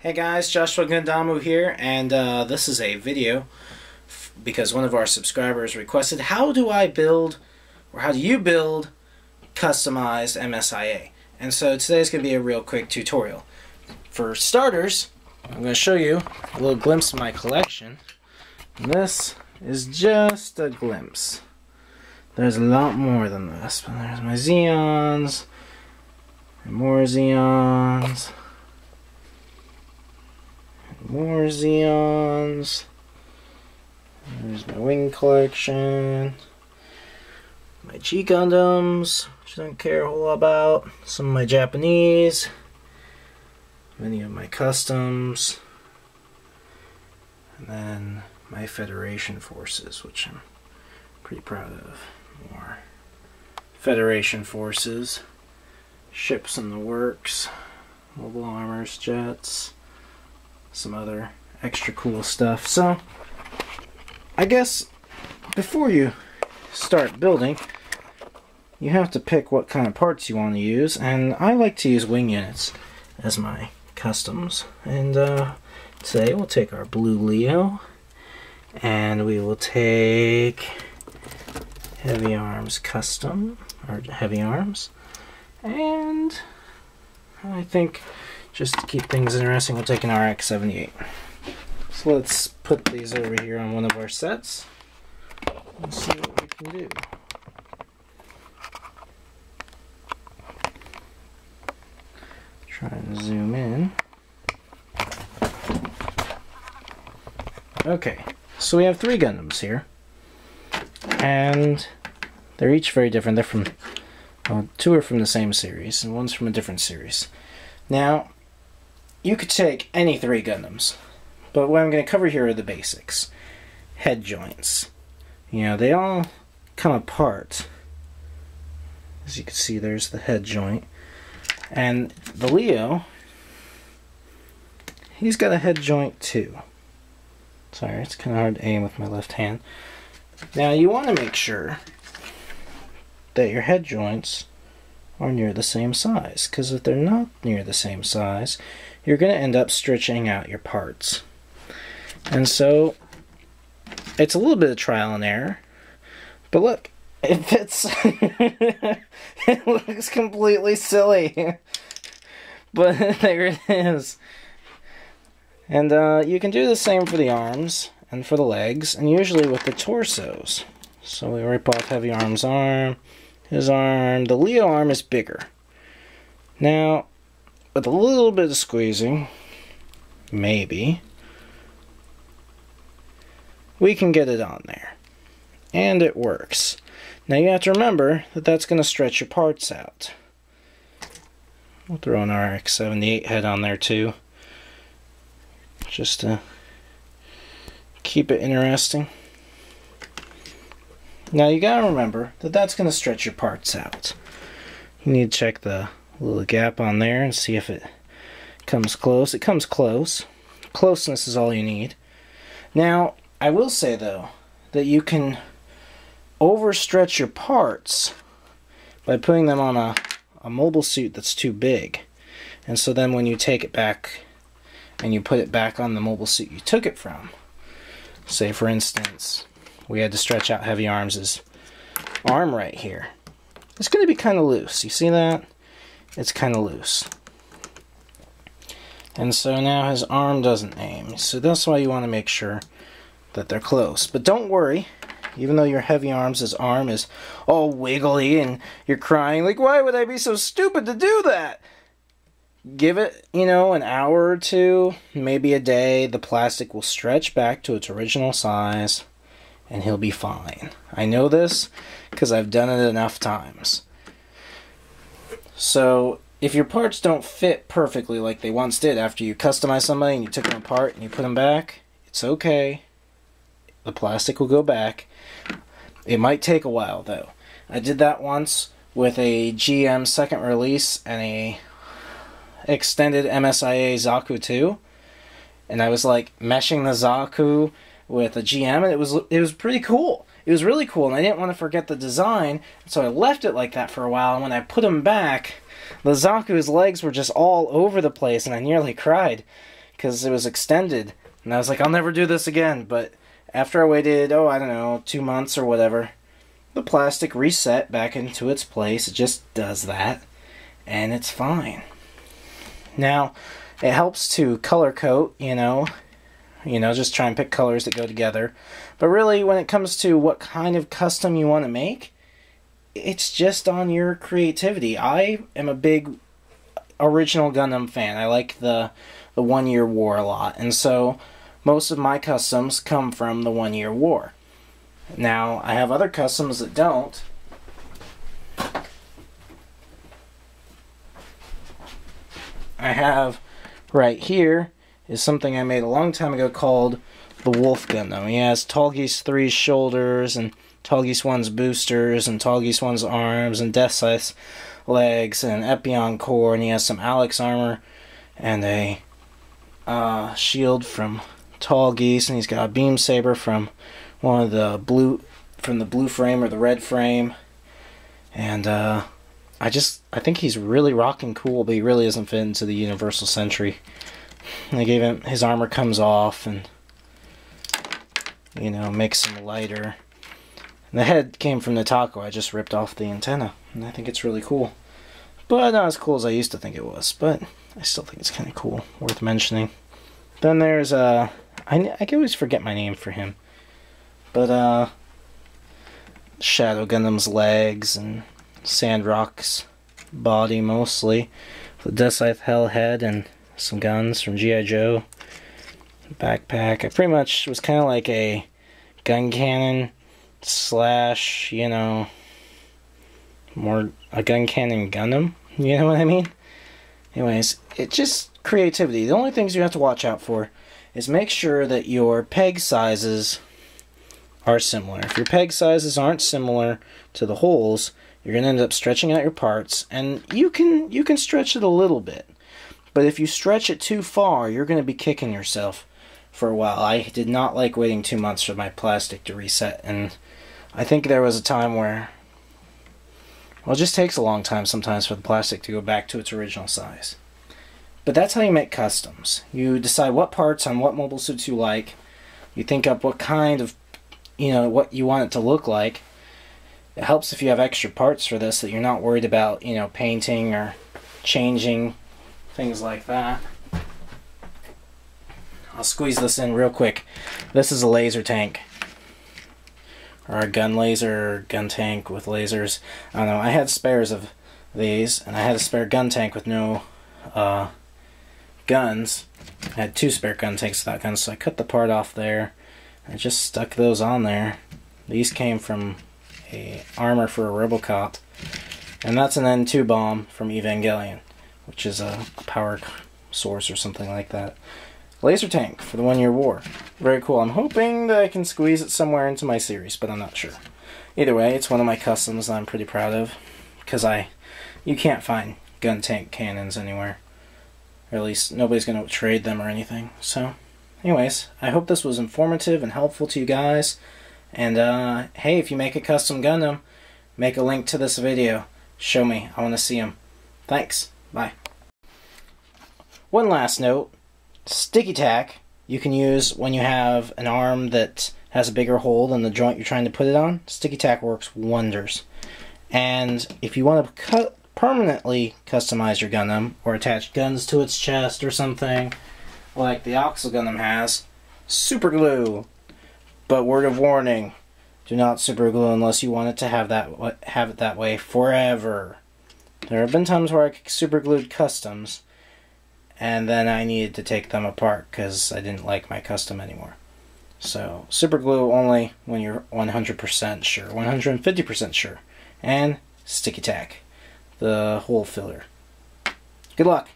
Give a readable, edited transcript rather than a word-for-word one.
Hey guys, Joshua Gundam here, and this is a video because one of our subscribers requested how do I build, or how do you build, customized MSIA? And so today's going to be a real quick tutorial. For starters, I'm going to show you a little glimpse of my collection. And this is just a glimpse. There's a lot more than this, but there's my Zeons, and more Zeons. More Zeons. There's my wing collection. My G Gundams, which I don't care a whole lot about. Some of my Japanese. Many of my customs. And then my Federation forces, which I'm pretty proud of. More Federation forces. Ships in the works. Mobile armors, jets. Some other extra cool stuff. So, I guess before you start building, you have to pick what kind of parts you want to use, and I like to use wing units as my customs. And today we'll take our blue Leo, and we will take heavy arms custom, or heavy arms, and I think just to keep things interesting, we'll take an RX-78. So let's put these over here on one of our sets and see what we can do. Try and zoom in. Okay, so we have 3 Gundams here, and they're each very different. They're from, well, 2 are from the same series, and 1's from a different series. Now, you could take any 3 Gundams, but what I'm going to cover here are the basics. Head joints. You know, they all come apart. As you can see, there's the head joint. And the Leo, he's got a head joint too. Sorry, it's kind of hard to aim with my left hand. Now, you want to make sure that your head joints are near the same size, because if they're not near the same size, you're going to end up stretching out your parts. And so, it's a little bit of trial and error, but look, it fits. It looks completely silly, but there it is. And you can do the same for the arms and for the legs, and usually with the torsos. So we rip off heavy arm's arm, his arm. The Leo arm is bigger. Now, with a little bit of squeezing, maybe, we can get it on there. And it works. Now you have to remember that that's going to stretch your parts out. We'll throw an RX-78 head on there too, just to keep it interesting. Now you gotta remember that that's going to stretch your parts out. You need to check the little gap on there and see if it comes close. It comes close. Closeness is all you need. Now, I will say though that you can overstretch your parts by putting them on a mobile suit that's too big. And so then when you take it back and you put it back on the mobile suit you took it from, say for instance, we had to stretch out Heavy Arms' arm right here. It's going to be kind of loose. You see that? It's kind of loose. And so now his arm doesn't aim. So that's why you want to make sure that they're close. But don't worry, even though your Heavy Arms' arm is all wiggly and you're crying, like, why would I be so stupid to do that? Give it, you know, an hour or two, maybe a day. The plastic will stretch back to its original size, and he'll be fine. I know this because I've done it enough times. So, if your parts don't fit perfectly like they once did after you customized somebody and you took them apart and you put them back, it's okay. The plastic will go back. It might take a while though. I did that once with a GM second release and a extended MSIA Zaku 2, and I was like meshing the Zaku with a GM, and it was pretty cool. It was really cool, and I didn't want to forget the design, so I left it like that for a while, and when I put him back, the Zaku's legs were just all over the place, and I nearly cried, because it was extended. And I was like, I'll never do this again. But after I waited, oh, I don't know, 2 months or whatever, the plastic reset back into its place. It just does that. And it's fine. Now, it helps to color code, just try and pick colors that go together. But really, when it comes to what kind of custom you want to make, it's just on your creativity. I am a big original Gundam fan. I like the 1 Year War a lot. And so, most of my customs come from the 1 Year War. Now, I have other customs that don't. I have right here is something I made a long time ago called the Wolf Gundam. He has Tallgeese 3's shoulders, and Tallgeese 1's boosters, and Tallgeese 1's arms, and Death Scythe's legs, and Epion core, and he has some Alex armor, and a shield from Tallgeese, and he's got a beam saber from one of the blue frame or the red frame, and I think he's really rocking cool, but he really doesn't fit into the Universal Sentry. And they gave him, his armor comes off and, makes him lighter. And the head came from the taco. I just ripped off the antenna, and I think it's really cool. But not as cool as I used to think it was, but I still think it's kind of cool, worth mentioning. Then there's, I can always forget my name for him. But, Shadow Gundam's legs and Sandrock's body mostly. The Death Scythe Hell head and some guns from G.I. Joe. Backpack. I pretty much was kind of like a gun cannon slash, more a gun cannon Gundam. You know what I mean? Anyways, it's just creativity. The only things you have to watch out for is make sure that your peg sizes are similar. If your peg sizes aren't similar to the holes, you're going to end up stretching out your parts, and you can stretch it a little bit. But if you stretch it too far, you're going to be kicking yourself for a while. I did not like waiting 2 months for my plastic to reset, and I think there was a time where, well, it just takes a long time sometimes for the plastic to go back to its original size. But that's how you make customs. You decide what parts on what mobile suits you like. You think up what kind of, what you want it to look like. It helps if you have extra parts for this that you're not worried about, painting or changing, things like that. I'll squeeze this in real quick. This is a laser tank. Or a gun laser, gun tank with lasers. I don't know, I had spares of these, and I had a spare gun tank with no guns. I had 2 spare gun tanks without guns, so I cut the part off there. I just stuck those on there. These came from a armor for a Robocop, and that's an N2 bomb from Evangelion, which is a power source or something like that. Laser tank for the 1 Year War. Very cool. I'm hoping that I can squeeze it somewhere into my series, but I'm not sure. Either way, it's one of my customs that I'm pretty proud of, because you can't find gun tank cannons anywhere. Or at least nobody's going to trade them or anything. So, anyways, I hope this was informative and helpful to you guys. And, hey, if you make a custom Gundam, make a link to this video. Show me. I want to see them. Thanks. Bye. One last note. Sticky tack you can use when you have an arm that has a bigger hole than the joint you're trying to put it on. Sticky tack works wonders. And if you want to permanently customize your Gundam, or attach guns to its chest or something, like the Oxel Gundam has, super glue. But word of warning, do not super glue unless you want it to have it that way forever. There have been times where I super glued customs, and then I needed to take them apart because I didn't like my custom anymore. So, super glue only when you're 100% sure, 150% sure. And sticky tack, the hole filler. Good luck!